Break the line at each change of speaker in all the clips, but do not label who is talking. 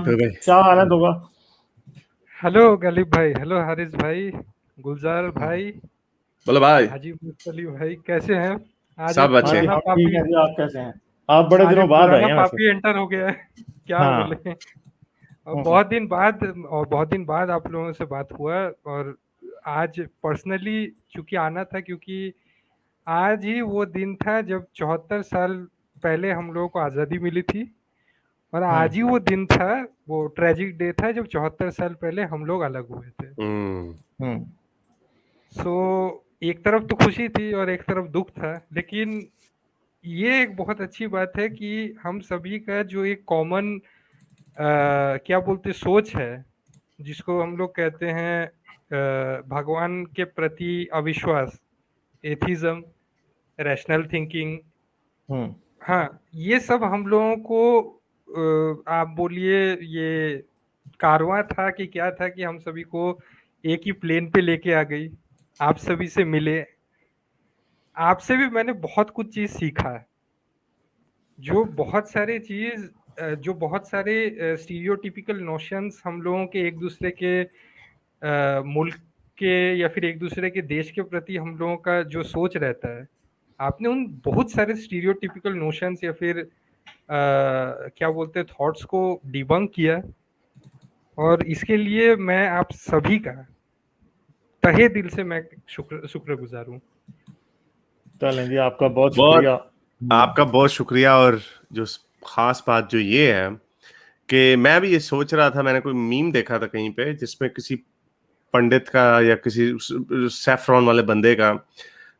तो भाई
क्या हाल है दोगा?
हेलो गलीब भाई, हेलो हारिस भाई, गुलजार भाई,
बोलो भाई,
हाजी मुस्तली भाई, कैसे हैं? आज
सब
एक
अच्छे।
पुराना
हम ठीक
पापी
हैं जी, आप कैसे हैं? आप बड़े
आज
दिनों
एक
बाद आए
पुराना
हैं वैसे।
पापी एंटर हो गया है। क्या
हाँ।
बोले। और
हम्म,
बहुत दिन बाद आप लोगों से बात हुआ। और आज पर्सनली चूंकि आना था, क्योंकि आज ही वो दिन था जब 74 साल पहले हम लोगों को आज़ादी मिली थी। और
हम्म,
आज ही वो दिन था, वो ट्रेजिक डे था जब 74 साल पहले हम लोग अलग हुए थे।
हम्म।
हम्म,
सो एक तरफ तो खुशी थी और एक तरफ दुख था, लेकिन ये एक बहुत अच्छी बात है कि हम सभी का जो एक कॉमन क्या बोलते सोच है, जिसको हम लोग कहते हैं भगवान के प्रति अविश्वास, एथिज्म, रैशनल थिंकिंग।
हम्म।
हाँ, ये सब हम लोगों को आप बोलिए ये कारवां था कि क्या था कि हम सभी को एक ही प्लेन पे लेके आ गई। आप सभी से मिले, आपसे भी मैंने बहुत कुछ चीज सीखा है। जो बहुत सारे चीज जो बहुत सारे स्टीरियोटिपिकल नोशंस हम लोगों के एक दूसरे के मुल्क के या फिर एक दूसरे के देश के प्रति हम लोगों का जो सोच रहता है, आपने उन बहुत सारे स्टीरियोटिपिकल नोशंस या फिर क्या बोलते हैं थॉट्स को डिबंक किया। और इसके लिए मैं आप सभी का तहे दिल से मैं शुक्रगुजार हूँ।
चलें जी, आपका बहुत
बहुत
शुक्रिया।
आपका बहुत शुक्रिया। और जो खास बात जो ये है कि मैं भी ये सोच रहा था, मैंने कोई मीम देखा था कहीं पे जिसमें किसी पंडित का या किसी सैफरॉन वाले बंदे का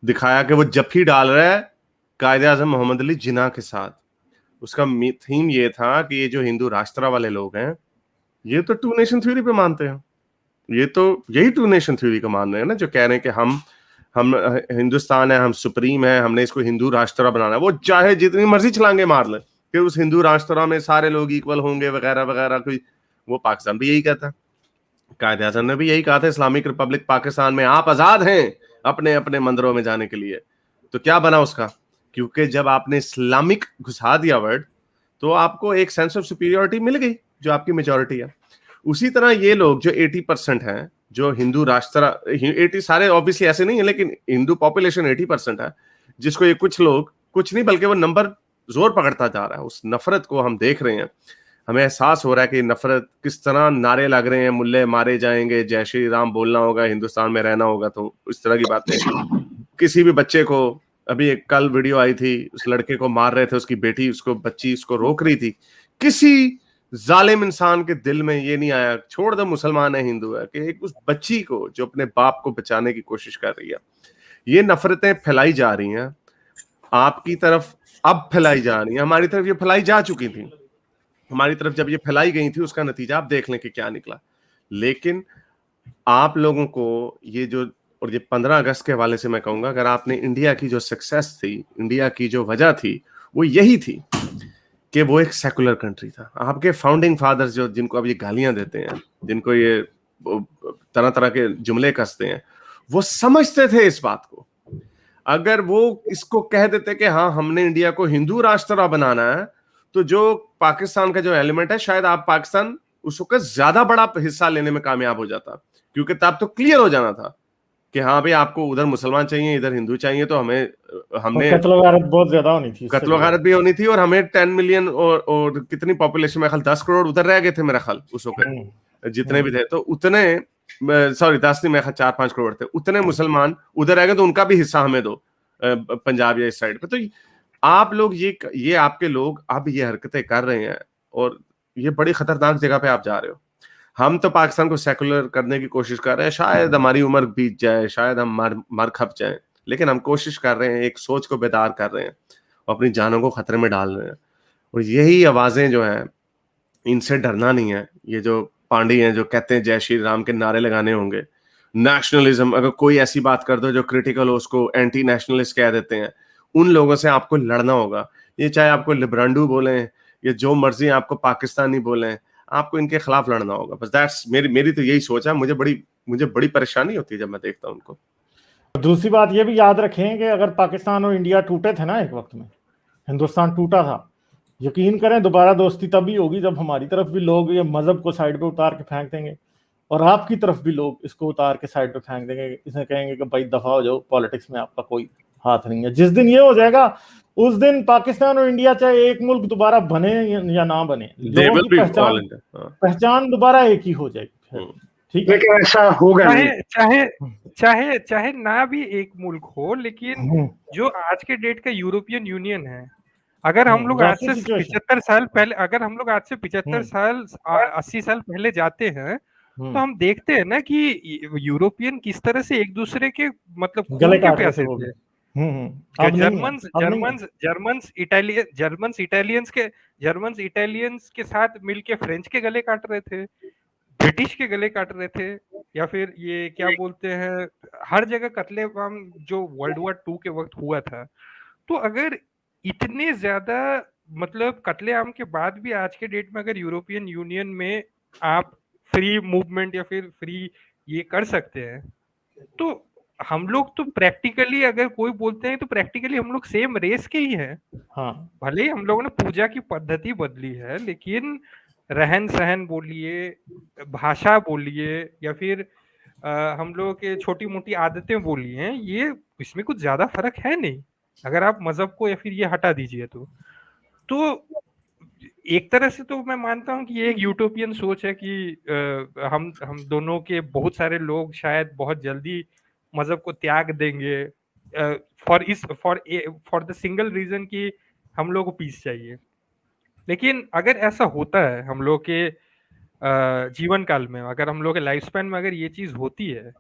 दिखाया कि वो जफ्फी डाल रहा है कायदे आजम मोहम्मद अली जिन्ना के साथ। उसका थीम ये था कि ये जो हिंदू राष्ट्र वाले लोग हैं, ये तो टू नेशन थ्योरी पे मानते हैं। ये तो यही टू नेशन थ्योरी को मान रहे हैं ना, जो कह रहे हैं कि हम हिंदुस्तान है, हम सुप्रीम है, हमने इसको हिंदू राष्ट्र बनाना है। वो चाहे जितनी मर्जी छलांगे मार ले कि उस हिंदू राष्ट्र में सारे लोग इक्वल होंगे वगैरह वगैरह। कोई वो पाकिस्तान भी यही कहता है, कायदे आजम ने भी यही कहा था इस्लामिक रिपब्लिक पाकिस्तान में आप आजाद हैं अपने अपने मंदिरों में जाने के लिए। तो क्या बना उसका? क्योंकि जब आपने इस्लामिक घुसा दिया वर्ड, तो आपको एक सेंस ऑफ सुपीरियोरिटी मिल गई जो आपकी मेजोरिटी है। उसी तरह ये लोग जो 80% हैं, जो हिंदू राष्ट्र 80 सारे ऑब्वियसली ऐसे नहीं है, लेकिन हिंदू पॉपुलेशन 80% है, जिसको ये कुछ लोग, कुछ नहीं बल्कि वो नंबर जोर पकड़ता जा रहा है। उस नफरत को हम देख रहे हैं, हमें एहसास हो रहा है कि नफरत किस तरह, नारे लग रहे हैं, मुल्ले मारे जाएंगे, जय श्री राम बोलना होगा, हिंदुस्तान में रहना होगा। तो इस तरह की बातें किसी भी बच्चे को, अभी एक कल वीडियो आई थी, उस लड़के को मार रहे थे, उसकी बेटी उसको बच्ची उसको रोक रही थी। किसी जालिम इंसान के दिल में ये नहीं आया, छोड़ दो मुसलमान है हिंदू है, कि एक उस बच्ची को जो अपने बाप को बचाने की कोशिश कर रही है। ये नफरतें फैलाई जा रही हैं आपकी तरफ, अब फैलाई जा रही हैं। हमारी तरफ ये फैलाई जा चुकी थी। हमारी तरफ जब ये फैलाई गई थी, उसका नतीजा आप देख लें कि क्या निकला। लेकिन आप लोगों को ये जो, और ये 15 अगस्त के हवाले से मैं कहूंगा, अगर आपने इंडिया की जो सक्सेस थी, इंडिया की जो वजह थी, वो यही थी कि वो एक सेकुलर कंट्री था। आपके फाउंडिंग फादर्स जो, जिनको अब ये गालियां देते हैं, जिनको ये तरह तरह के जुमले कसते हैं, वो समझते थे इस बात को। अगर वो इसको कह देते कि हाँ हमने इंडिया को हिंदू राष्ट्र बनाना है, तो जो पाकिस्तान का जो एलिमेंट है, शायद आप पाकिस्तान उस वक्त ज्यादा बड़ा हिस्सा लेने में कामयाब हो जाता, क्योंकि तब तो क्लियर हो जाना था कि हाँ भाई आपको उधर मुसलमान चाहिए, इधर हिंदू चाहिए, तो हमने
कत्ल गारत बहुत ज्यादा होनी थी, इससे
कत्ल गारत भी होनी थी। और हमें 10 मिलियन और कितनी पॉपुलेशन में, 10 करोड़ उधर रह गए थे मेरा ख्याल उस वक्त, जितने भी थे। तो उतने, सॉरी 10 नहीं, मेरे 4-5 करोड़ थे, उतने मुसलमान उधर रह गए, तो उनका भी हिस्सा हमें दो पंजाब या इस साइड पे। तो आप लोग ये आपके लोग अब ये हरकतें कर रहे हैं, और ये बड़ी खतरनाक जगह पे आप जा रहे हो। हम तो पाकिस्तान को सेकुलर करने की कोशिश कर रहे हैं, शायद हमारी उम्र बीत जाए, शायद हम मर खप जाए, लेकिन हम कोशिश कर रहे हैं, एक सोच को बेदार कर रहे हैं और अपनी जानों को खतरे में डाल रहे हैं। और यही आवाजें जो हैं, इनसे डरना नहीं है। ये जो पांडी हैं जो कहते हैं जय श्री राम के नारे लगाने होंगे, नेशनलिज्म, अगर कोई ऐसी बात कर दो जो क्रिटिकल हो, उसको एंटी नेशनलिस्ट कह देते हैं, उन लोगों से आपको लड़ना होगा। ये चाहे आपको लिब्रांडू बोलें या जो मर्जी आपको पाकिस्तानी बोलें, आपको इनके खिलाफ लड़ना होगा। बस दैट्स मेरी तो यही सोच है। मुझे बड़ी परेशानी होती है जब मैं देखता हूं उनको।
दूसरी बात ये भी याद रखें कि अगर पाकिस्तान और इंडिया टूटे थे ना, एक वक्त में हिंदुस्तान टूटा था, यकीन करें दोबारा दोस्ती तभी होगी जब हमारी तरफ भी लोग ये मजहब को साइड पे उतार के फेंक देंगे और आपकी तरफ भी लोग इसको उतार के साइड पे फेंक देंगे, इसे कहेंगे कि भाई दफा हो जाओ, पॉलिटिक्स में आपका कोई हाथ नहीं है। जिस दिन ये हो जाएगा उस दिन पाकिस्तान और इंडिया चाहे एक मुल्क दोबारा बने या ना बने,
They
लोगों
will
की
be all in there.
पहचान दोबारा एक ही हो जाएगी। ठीक है,
लेकिन ऐसा होगा नहीं।
चाहे चाहे चाहे ना भी एक मुल्क हो, लेकिन जो आज के डेट का यूरोपियन यूनियन है, अगर हम लोग आज से 75 साल पहले, अगर हम लोग आज से 75 साल 80 साल पहले जाते हैं तो हम देखते हैं ना कि यूरोपियन किस तरह से एक दूसरे के मतलब खून के प्यासे थे। जर्मन्स इटालियंस के साथ मिलके फ्रेंच के गले काट रहे थे, ब्रिटिश के गले काट रहे थे, या फिर ये क्या बोलते हैं, हर जगह कत्लेआम जो वर्ल्ड वॉर 2 के वक्त हुआ था। तो अगर इतने ज्यादा मतलब कत्लेआम के बाद भी आज के डेट में अगर यूरोपियन यूनियन में आप फ्री मूवमेंट या फिर फ्री ये कर सकते हैं, तो हम लोग तो प्रैक्टिकली, अगर कोई बोलते हैं तो प्रैक्टिकली हम लोग सेम रेस के ही हैं।
हाँ,
भले ही हम लोगों ने पूजा की पद्धति बदली है, लेकिन रहन सहन बोलिए, भाषा बोलिए, या फिर हम लोगों के छोटी मोटी आदतें बोलिए, ये इसमें कुछ ज्यादा फर्क है नहीं, अगर आप मजहब को या फिर ये हटा दीजिए तो एक तरह से तो मैं मानता हूँ कि ये एक यूटोपियन सोच है कि हम दोनों के बहुत सारे लोग शायद बहुत जल्दी मजहब को त्याग देंगे फॉर द सिंगल रीजन कि हम लोग को पीस चाहिए। लेकिन अगर ऐसा होता है हम लोग के जीवन काल में, अगर हम लोग के लाइफ स्पैन में अगर ये चीज होती है,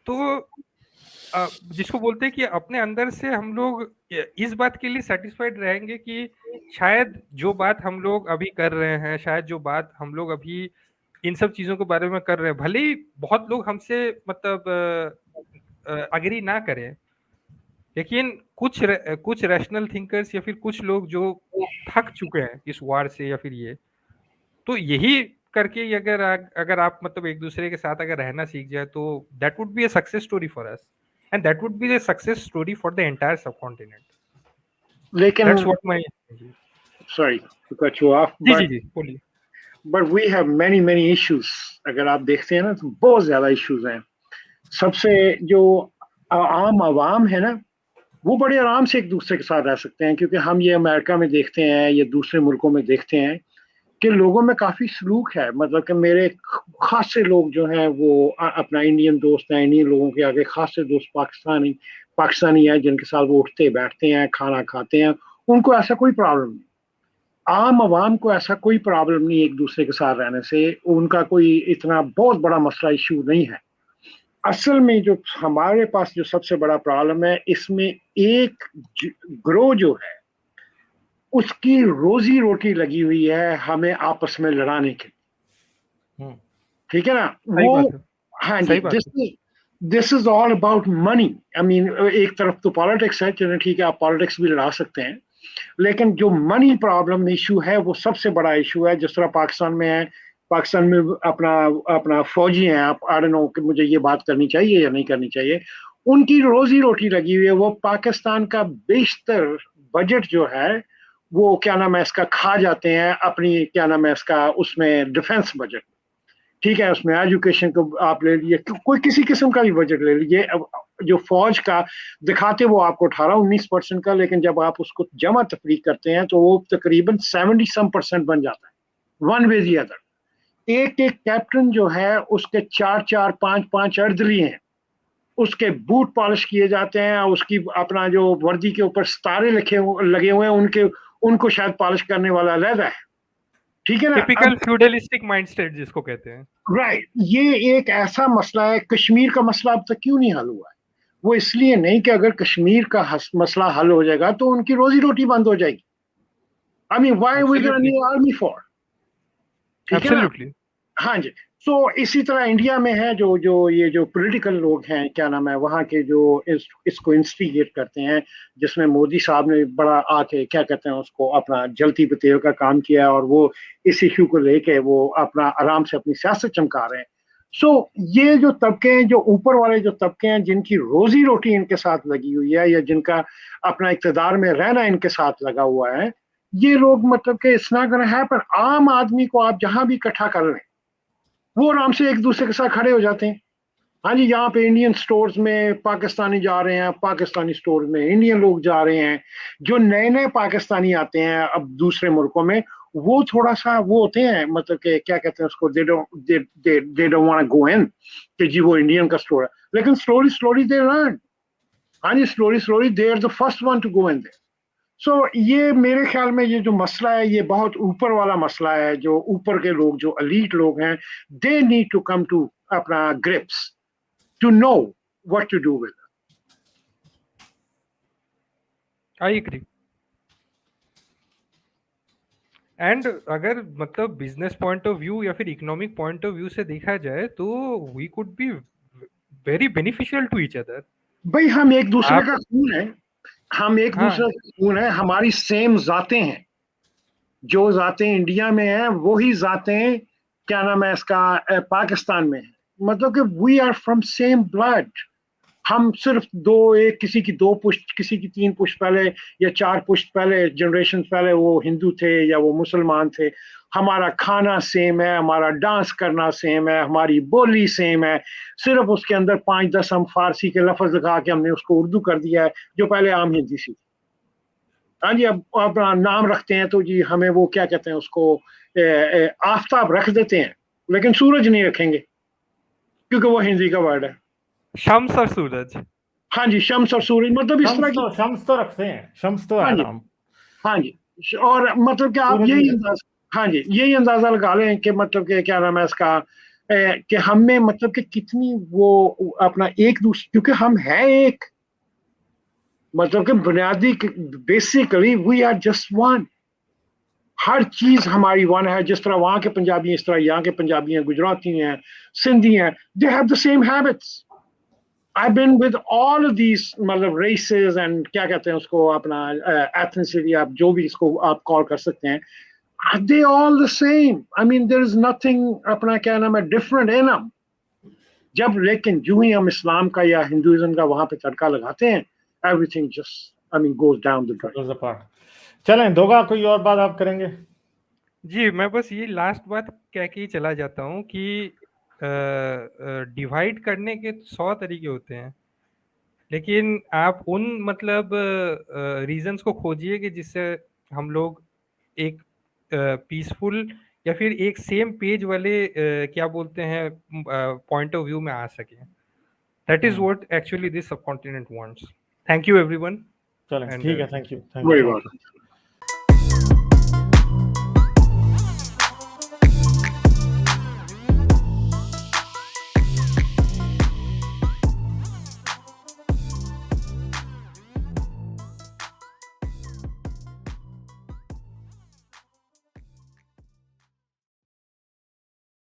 तो जिसको बोलते हैं कि अपने अंदर से हम लोग इस बात के लिए सेटिस्फाइड रहेंगे कि शायद जो बात हम लोग अभी कर रहे हैं, शायद जो बात हम लोग अभी इन सब चीजों के बारे में कर रहे हैं, भले ही बहुत लोग हमसे मतलब अग्री ना करें, लेकिन कुछ रैशनल थिंकर्स या फिर कुछ लोग जो थक चुके हैं इस वार से या फिर ये, तो यही करके अगर आप मतलब एक दूसरे के साथ अगर रहना सीख जाए, तो that would be a success story for us, and that would be the success story for the entire subcontinent.
लेकिन
that's what my
sorry to cut you off, but we have many issues. अगर आप देखते हैं ना तो बहुत ज्यादा issues हैं। सबसे जो आम आवाम है ना, वो बड़े आराम से एक दूसरे के साथ रह सकते हैं, क्योंकि हम ये अमेरिका में देखते हैं, ये दूसरे मुल्कों में देखते हैं कि लोगों में काफी सलूक है। मतलब कि मेरे खासे लोग जो हैं वो अपना इंडियन दोस्त हैं, इंडियन लोगों के आगे खासे दोस्त पाकिस्तानी है, जिनके साथ वो उठते बैठते हैं, खाना खाते हैं, उनको ऐसा कोई प्रॉब्लम नहीं। आम आवाम को ऐसा कोई प्रॉब्लम नहीं एक दूसरे के साथ रहने से, उनका कोई इतना बहुत बड़ा मसला इशू नहीं है। असल में जो हमारे पास जो सबसे बड़ा प्रॉब्लम है, इसमें एक ग्रोह जो है उसकी रोजी रोटी लगी हुई है हमें आपस में लड़ाने के। ठीक है ना, वो हाँ जी, this is all about money. I mean एक तरफ तो पॉलिटिक्स है, चलो ठीक है आप पॉलिटिक्स भी लड़ा सकते हैं, लेकिन जो मनी प्रॉब्लम इशू है वो सबसे बड़ा इशू है। जिस तरह पाकिस्तान में है, पाकिस्तान में अपना फौजी हैं, आप आई डोंट नो कि मुझे ये बात करनी चाहिए या नहीं करनी चाहिए, उनकी रोजी रोटी लगी हुई है। वो पाकिस्तान का बेशतर बजट जो है वो क्या नाम है इसका खा जाते हैं अपनी, क्या नाम है इसका, उसमें डिफेंस बजट, ठीक है, उसमें एजुकेशन को आप ले लीजिए, कोई किसी किस्म का भी बजट ले लीजिए, जो फौज का दिखाते वो आपको 18-19% का, लेकिन जब आप उसको जमा तफरीक करते हैं तो वो तकरीबन 70% बन जाता है, वन वे दी अदर। एक कैप्टन जो है उसके 4-4, 5-5 अर्दली हैं, उसके बूट पॉलिश किए जाते हैं, उसकी अपना जो वर्दी के ऊपर सितारे लगे हुए हैं, उनको शायद पॉलिश करने वाला अलग है। ठीक है ना,
टिपिकल फ्यूडलिस्टिक माइंडसेट जिसको कहते हैं।
राइट, ये एक ऐसा मसला है। कश्मीर का मसला अब तक क्यों नहीं हल हुआ है? वो इसलिए नहीं कि अगर कश्मीर का मसला हल हो जाएगा तो उनकी रोजी रोटी बंद हो जाएगी। I mean why we gonna need army for? ठीक है ना? हाँ जी। तो इसी तरह इंडिया में है जो पॉलिटिकल लोग हैं, क्या नाम है, वहाँ के जो इसको इंस्टिगेट करते हैं, जिसमें मोदी साहब ने बड़ा आके क्या कहते हैं उसको अपना जलती बतेल का काम किया, और वो इस इशू को लेके वो अपना आराम से अपनी सियासत चमका रहे हैं। सो ये जो तबके हैं, जो ऊपर वाले जो तबके हैं, जिनकी रोजी रोटी इनके साथ लगी हुई है या जिनका अपना इक़्तिदार में रहना इनके साथ लगा हुआ है, ये लोग मतलब कि इट्स नॉट गोना हैपन। आम आदमी को आप जहां भी इकट्ठा कर लें, वो आराम से एक दूसरे के साथ खड़े हो जाते हैं। हाँ जी, यहाँ पे इंडियन स्टोर्स में पाकिस्तानी जा रहे हैं, पाकिस्तानी स्टोर्स में इंडियन लोग जा रहे हैं। जो नए नए पाकिस्तानी आते हैं अब दूसरे मुल्कों में, वो थोड़ा सा वो होते हैं, मतलब कि क्या कहते हैं उसको, they don't want to go in कि जी वो इंडियन का स्टोर है। लेकिन स्लोली स्लोली दे लर्न। हाँ जी, slowly slowly they are the first one to go in there. So ये मेरे ख्याल में ये जो मसला है, ये बहुत ऊपर वाला मसला है। जो ऊपर के लोग, जो एलीट लोग हैं, they need to come to अपना grips to know what to do with it.
I agree. And अगर मतलब बिजनेस पॉइंट ऑफ व्यू या फिर इकोनॉमिक पॉइंट ऑफ व्यू से देखा जाए तो we could be very beneficial to each other.
भाई हम एक दूसरे का खून है, हम एक
हाँ,
दूसरे का खून है, हमारी सेम जातें हैं। जो जातें इंडिया में हैं वही जातें क्या नाम है इसका पाकिस्तान में है। मतलब कि we are from same blood. हम सिर्फ एक किसी की 2 पुश्त, किसी की 3 पुश्त पहले या 4 पुश्त पहले, जनरेशन पहले वो हिंदू थे या वो मुसलमान थे। हमारा खाना सेम है, हमारा डांस करना सेम है, हमारी बोली सेम है। सिर्फ उसके अंदर 5-10 हम फारसी के लफ्ज लगा के हमने उसको उर्दू कर दिया है, जो पहले आम हिंदी सी। हाँ जी, अब अपना नाम रखते हैं तो जी हमें वो क्या कहते हैं उसको, आफताब रख देते हैं, लेकिन सूरज नहीं रखेंगे क्योंकि वो हिंदी का वर्ड है।
शम्स और सूरज।
हाँ जी, शम्स और सूरज, मतलब इस तरह की।
शम्स तो रखते हैं, शम्स तो
हाँ
है
जी,
नाम।
हाँ जी। और मतलब कि आप
सूरज
यही
नहीं।
अंदाजा, हाँ जी, यही अंदाजा लगा लें कि मतलब कि क्या नाम है इसका, कि हम में मतलब कि कितनी वो अपना एक दूसरे, क्योंकि हम हैं एक, मतलब कि बुनियादी basically we are just one. हर चीज हमारी वन है। जिस तरह वहां के पंजाबी हैं, इस तरह यहाँ के पंजाबी हैं, गुजराती हैं, सिंधी हैं, they have the same habits. I've been with all of these मतलब races and क्या कहते हैं उसको अपना ethnicity, आप जो भी इसको आप कॉल कर सकते हैं, are they all the same? I mean there is nothing अपना क्या नाम है different in them. जब लेकिन जो ही हम इस्लाम का या हिंदुइज्म का वहां पे तड़का लगाते हैं, everything just I mean goes down the drain.
चलें दोगा, कोई और बात आप करेंगे?
जी, मैं बस ये लास्ट बात कह के ही चला जाता हूँ कि डिवाइड करने के 100 तरीके होते हैं, लेकिन आप उन मतलब रीजंस को खोजिए कि जिससे हम लोग एक पीसफुल या फिर एक सेम पेज वाले क्या बोलते हैं पॉइंट ऑफ व्यू में आ सके। That is what actually this subcontinent wants. Thank you everyone.
चलें, ठीक है, थैंक यू,
वही बात है।